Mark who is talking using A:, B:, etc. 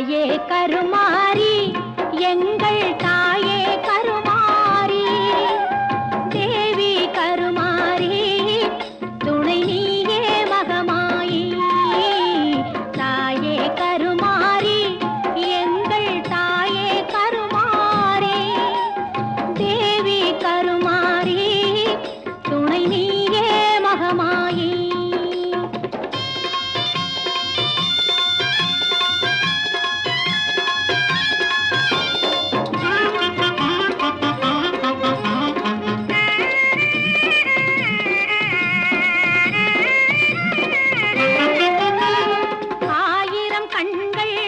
A: தாயே கருமாரி எங்கள் தாயே கருமாரி தேவி கருமாரி துணை நீயே மகமாயி தாயே கருமாரி எங்கள் தாயே கருமாரி தேவி கருமாரி துணை நீயே மகமாயி கண்கள்